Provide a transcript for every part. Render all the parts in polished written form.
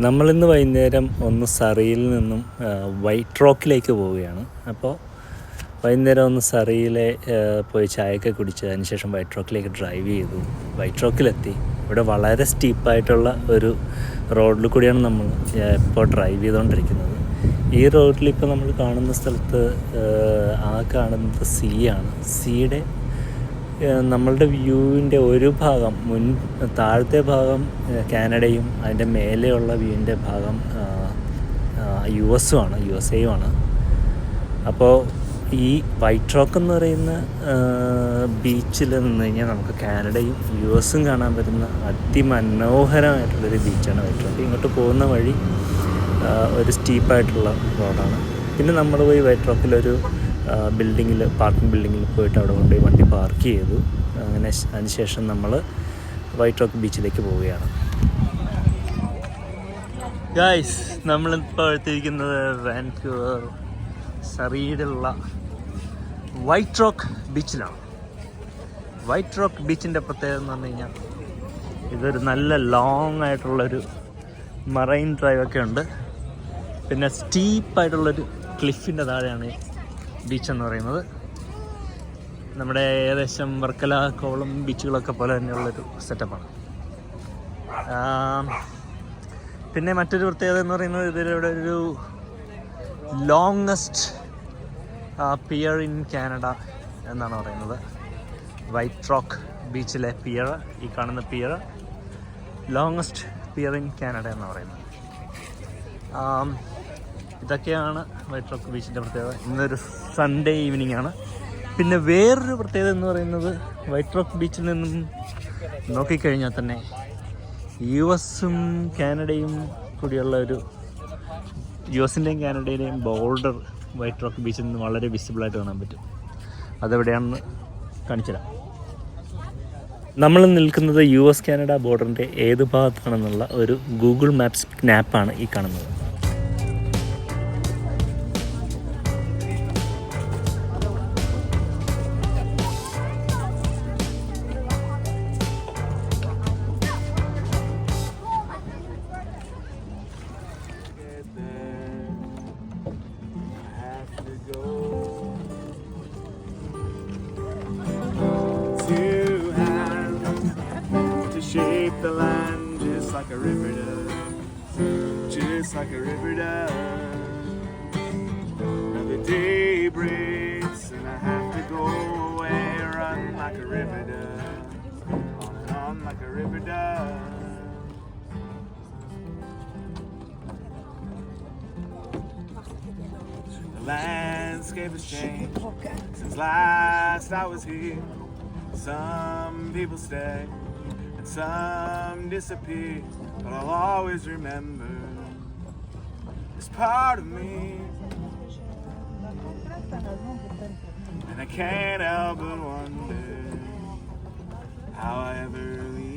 നമ്മളിന്ന് വൈകുന്നേരം ഒന്ന് സറിയിൽ നിന്നും വൈറ്റ് റോക്കിലേക്ക് പോവുകയാണ്. അപ്പോൾ വൈകുന്നേരം ഒന്ന് സറിയിലെ പോയി ചായയൊക്കെ കുടിച്ച് അതിനുശേഷം വൈറ്റ് റോക്കിലേക്ക് ഡ്രൈവ് ചെയ്തു. വൈറ്റ് റോക്കിലെത്തി. ഇവിടെ വളരെ സ്റ്റീപ്പായിട്ടുള്ള ഒരു റോഡിൽ കൂടിയാണ് നമ്മൾ ഇപ്പോൾ ഡ്രൈവ് ചെയ്തുകൊണ്ടിരിക്കുന്നത്. ഈ റോഡിലിപ്പോൾ നമ്മൾ കാണുന്ന സ്ഥലത്ത് കാണുന്നത് സീയാണ്. സീയുടെ നമ്മളുടെ വ്യൂവിൻ്റെ ഒരു ഭാഗം താഴത്തെ ഭാഗം കാനഡയും അതിൻ്റെ മേലെയുള്ള വ്യൂവിൻ്റെ ഭാഗം USA-യുമാണ്. അപ്പോൾ ഈ വൈറ്റ് റോക്ക് എന്ന് പറയുന്ന ബീച്ചിൽ നിന്ന് കഴിഞ്ഞാൽ നമുക്ക് കാനഡയും US-ഉം കാണാൻ പറ്റുന്ന അതിമനോഹരമായിട്ടുള്ളൊരു ബീച്ചാണ് വൈറ്റ് റോക്ക്. ഇങ്ങോട്ട് പോകുന്ന വഴി ഒരു സ്റ്റീപ്പായിട്ടുള്ള റോഡാണ്. പിന്നെ നമ്മൾ പോയി വൈറ്റ് റോക്കിലൊരു പാർക്കിംഗ് ബിൽഡിങ്ങിൽ പോയിട്ട് അവിടെ കൊണ്ടുപോയി വണ്ടി പാർക്ക് ചെയ്തു. അങ്ങനെ അതിനുശേഷം നമ്മൾ വൈറ്റ് റോക്ക് ബീച്ചിലേക്ക് പോവുകയാണ്. ഗായ്സ്, നമ്മളിപ്പോൾ എത്തിയിരിക്കുന്നത് വാൻകൂവർ സറിയിലുള്ള വൈറ്റ് റോക്ക് ബീച്ചിലാണ്. വൈറ്റ് റോക്ക് ബീച്ചിൻ്റെ പ്രത്യേകത എന്ന് പറഞ്ഞു കഴിഞ്ഞാൽ ഇതൊരു നല്ല ലോങ് ആയിട്ടുള്ളൊരു മറൈൻ ഡ്രൈവൊക്കെ ഉണ്ട്. പിന്നെ സ്റ്റീപ്പായിട്ടുള്ളൊരു ക്ലിഫിൻ്റെ താഴെയാണ് ബീച്ച് എന്ന് പറയുന്നത്. നമ്മുടെ ഏകദേശം വർക്കല, കോവളം ബീച്ചുകളൊക്കെ പോലെ തന്നെയുള്ളൊരു സെറ്റപ്പാണ്. പിന്നെ മറ്റൊരു പ്രത്യേകത എന്ന് പറയുന്നത് ഇതിലൂടെ ഒരു ലോങ്ങസ്റ്റ് പിയർ ഇൻ കാനഡ എന്നാണ് പറയുന്നത്. വൈറ്റ് റോക്ക് ബീച്ചിലെ പിയർ, ഈ കാണുന്ന pier longest pier in Canada എന്ന് പറയുന്നത്. ഇതൊക്കെയാണ് വൈറ്റ് റോക്ക് ബീച്ചിൻ്റെ പ്രത്യേകത. ഇന്നൊരു സൺഡേ ഈവനിങ് ആണ്. പിന്നെ വേറൊരു പ്രത്യേകത എന്ന് പറയുന്നത് വൈറ്റ് റോക്ക് ബീച്ചിൽ നിന്നും നോക്കിക്കഴിഞ്ഞാൽ തന്നെ US-ഉം കാനഡയും കൂടിയുള്ള ഒരു US-ൻ്റെയും കാനഡയുടെയും ബോർഡർ വൈറ്റ് റോക്ക് ബീച്ചിൽ നിന്ന് വളരെ വിസിബിളായിട്ട് കാണാൻ പറ്റും. അതെവിടെയാണെന്ന് കാണിച്ചു തരാം. നമ്മൾ നിൽക്കുന്നത് US കാനഡ ബോർഡറിൻ്റെ ഏത് ഭാഗത്താണെന്നുള്ള ഒരു ഗൂഗിൾ മാപ്സ് മാപ്പാണ് ഈ കാണുന്നത്. Shape the land just like a river does, just like a river does. Now the day breaks and I have to go away, run like a river does, on and on like a river does. The landscape has changed since last I was here. Some people stay, some disappear, but I'll always remember this part of me, and I can't help but wonder how I ever leave.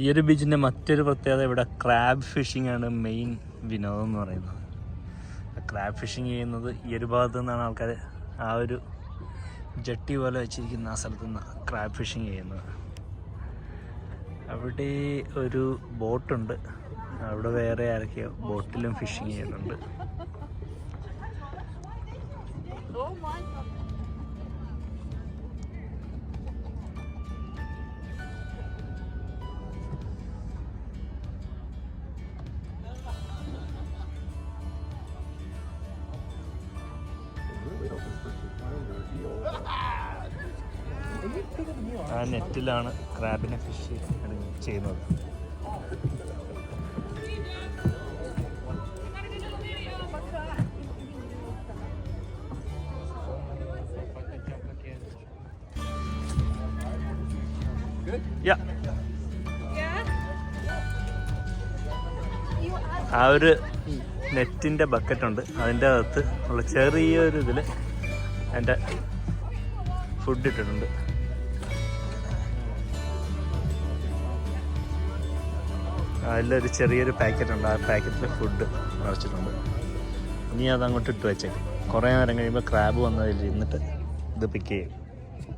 ഈ ഒരു ബീച്ചിൻ്റെ മറ്റൊരു പ്രത്യേകത ഇവിടെ crab phishing ആണ് main വിനോദം എന്ന് പറയുന്നത്. ക്രാബ് ഫിഷിംഗ് ചെയ്യുന്നത് ഈ ഒരു ഭാഗത്തു നിന്നാണ് ആൾക്കാർ ആ ഒരു ജട്ടി പോലെ വെച്ചിരിക്കുന്ന ആ സ്ഥലത്തു നിന്ന് ക്രാബ് ഫിഷിംഗ് ചെയ്യുന്നത്. അവിടെ ഒരു ബോട്ടുണ്ട്, അവിടെ വേറെ ആരൊക്കെയോ ബോട്ടിലും ഫിഷിംഗ് ചെയ്യുന്നുണ്ട്. ആ നെറ്റിലാണ് ക്രാബിനെ ഫിഷ് ചെയ്യുന്നത്. Yeah. ആ ഒരു നെറ്റിൻ്റെ ബക്കറ്റുണ്ട്, അതിൻ്റെ അകത്ത് ഉള്ള ചെറിയൊരു ഇതിൽ എൻ്റെ ഫുഡ് ഇട്ടിട്ടുണ്ട്. അതിലൊരു ചെറിയൊരു പാക്കറ്റുണ്ട്, ആ പാക്കറ്റിൽ ഫുഡ് നിറച്ചിട്ടുണ്ട്. ഇനി അതങ്ങോട്ട് ഇട്ട് വെച്ചേക്കും. കുറേ നേരം കഴിയുമ്പോൾ ക്രാബ് വന്നതിൽ ഇരുന്നിട്ട് ഇത് പിക്ക് ചെയ്യും.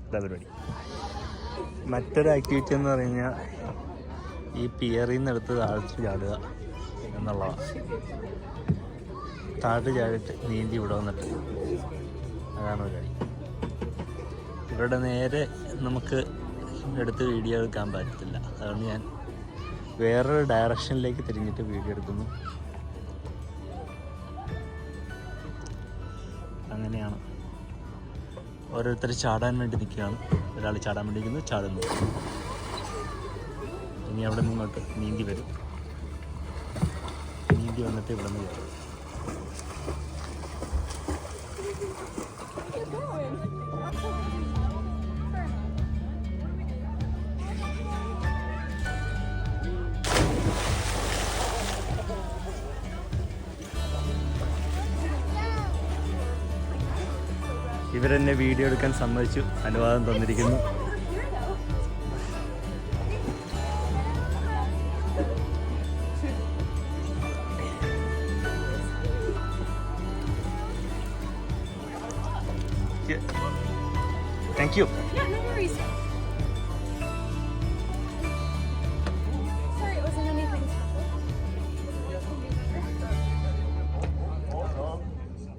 ഇതാ പരിപാടി. മറ്റൊരു ആക്ടിവിറ്റി എന്ന് പറഞ്ഞു കഴിഞ്ഞാൽ ഈ പിയറിൽ നിന്ന് എടുത്ത് താഴ്ത്തി ചാടുക എന്നുള്ളതാണ്. താഴ്ത്തി ചാടിയിട്ട് നീന്തി ഇവിടെ വന്നിട്ട്, അതാണ് പരിപാടി. ഇവിടെ നേരെ നമുക്ക് എടുത്ത് വീഡിയോ എടുക്കാൻ പറ്റത്തില്ല, അതുകൊണ്ട് ഞാൻ വേറൊരു ഡയറക്ഷനിലേക്ക് തിരിഞ്ഞിട്ട് വീഡിയോ എടുക്കുന്നു. അങ്ങനെയാണ്. ഓരോരുത്തർ ചാടാൻ വേണ്ടി നിൽക്കുകയാണ്. ഒരാൾ ചാടാൻ വേണ്ടി നിൽക്കുന്നു, ചാടുന്നു. ഇനി അവിടെ നിന്നോട്ട് നീന്തി വരും. നീന്തി വന്നിട്ട് ഇവിടെ നിന്ന് കയറും. ഇവരെന്നെ വീഡിയോ എടുക്കാൻ സമ്മതിച്ചു, അനുവാദം തന്നിരിക്കുന്നു. Thank you. Yeah, no worries. Sorry, it wasn't anything special.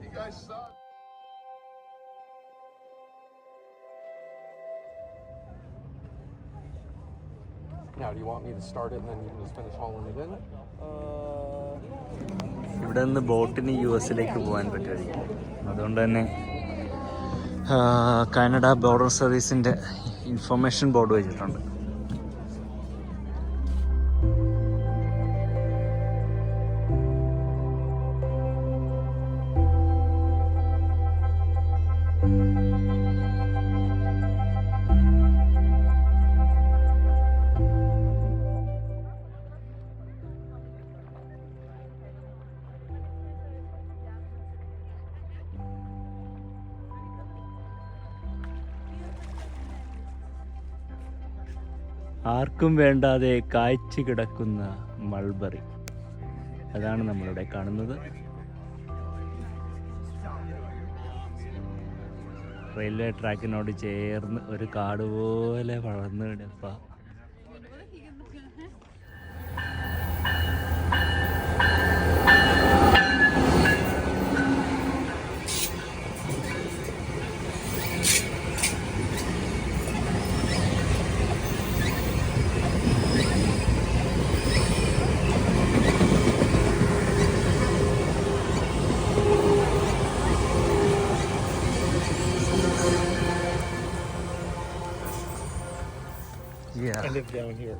You guys suck. Now, do you want me to start it and then you can just finish hauling it in? ഇവിടെ നിന്ന് ബോട്ടിന് US-ലേക്ക് പോകാൻ പറ്റുമായിരിക്കും. അതുകൊണ്ട് തന്നെ കാനഡ ബോർഡർ സർവീസിൻ്റെ information board വെച്ചിട്ടുണ്ട്. ആർക്കും വേണ്ടാതെ കായ്ച്ചു കിടക്കുന്ന മൾബറി, അതാണ് നമ്മളിവിടെ കാണുന്നത്. റെയിൽവേ ട്രാക്കിനോട് ചേർന്ന് ഒരു കാട് പോലെ വളർന്നു കിടപ്പ. I live down here.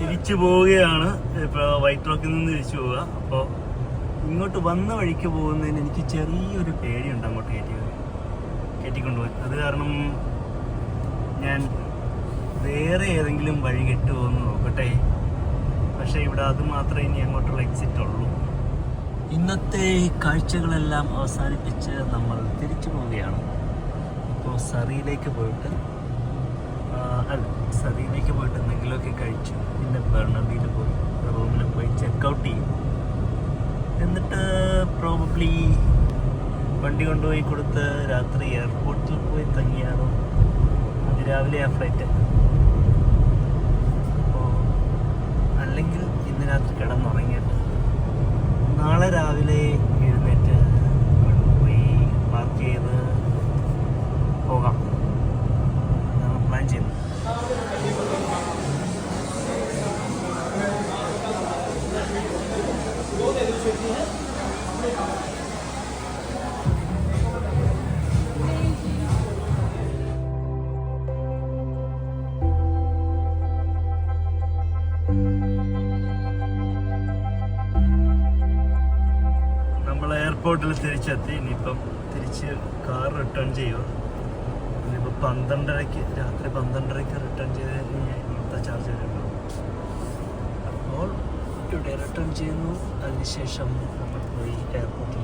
തിരിച്ചു പോവുകയാണ്. ഇപ്പോൾ വൈറ്റ് റോക്കിൽ നിന്ന് തിരിച്ചു പോവുക. അപ്പോൾ ഇങ്ങോട്ട് വന്ന വഴിക്ക് പോകുന്നതിന് എനിക്ക് ചെറിയൊരു പേടിയുണ്ട് അങ്ങോട്ട് കയറ്റിക്കൊണ്ടുപോകാൻ. അത് കാരണം ഞാൻ വേറെ ഏതെങ്കിലും വഴി കെട്ടുപോകുന്നു നോക്കട്ടെ. പക്ഷേ ഇവിടെ അത് മാത്രമേ ഇനി അങ്ങോട്ടുള്ള എക്സിറ്റ് ഉള്ളൂ. ഇന്നത്തെ കാഴ്ചകളെല്ലാം അവസാനിപ്പിച്ച് നമ്മൾ തിരിച്ചു പോവുകയാണ്. ഇപ്പോൾ സറിയിലേക്ക് പോയിട്ട് എന്തെങ്കിലുമൊക്കെ കഴിച്ചു. പിന്നെ ബർണബിയിൽ പോയി റൂമിൽ പോയി ചെക്കൗട്ട് ചെയ്യും. എന്നിട്ട് പ്രോബബ്ലി വണ്ടി കൊണ്ടുപോയി കൊടുത്ത് രാത്രി എയർപോർട്ടിൽ പോയി തങ്ങിയാണോ, അതിരാവിലെ ആ ഫ്ലൈറ്റ്. അപ്പോൾ അല്ലെങ്കിൽ ഇന്ന് രാത്രി കിടന്നുറങ്ങിയിട്ട് നാളെ രാവിലെ എഴുന്നേറ്റ് പോയി പാർക്ക് ചെയ്ത് പോകാം. എയർപോർട്ടിൽ തിരിച്ചെത്തി. ഇനിയിപ്പം തിരിച്ച് കാർ റിട്ടേൺ ചെയ്യുക. ഇനിയിപ്പോൾ 12:30 രാത്രി 12:30 റിട്ടേൺ ചെയ്ത് കഴിഞ്ഞാൽ ഇന്നത്തെ ചാർജ് വരുള്ളൂ. അപ്പോൾ ഇവിടെ റിട്ടേൺ ചെയ്യുന്നു. അതിനുശേഷം നമ്മൾ പോയി എയർപോർട്ടിൽ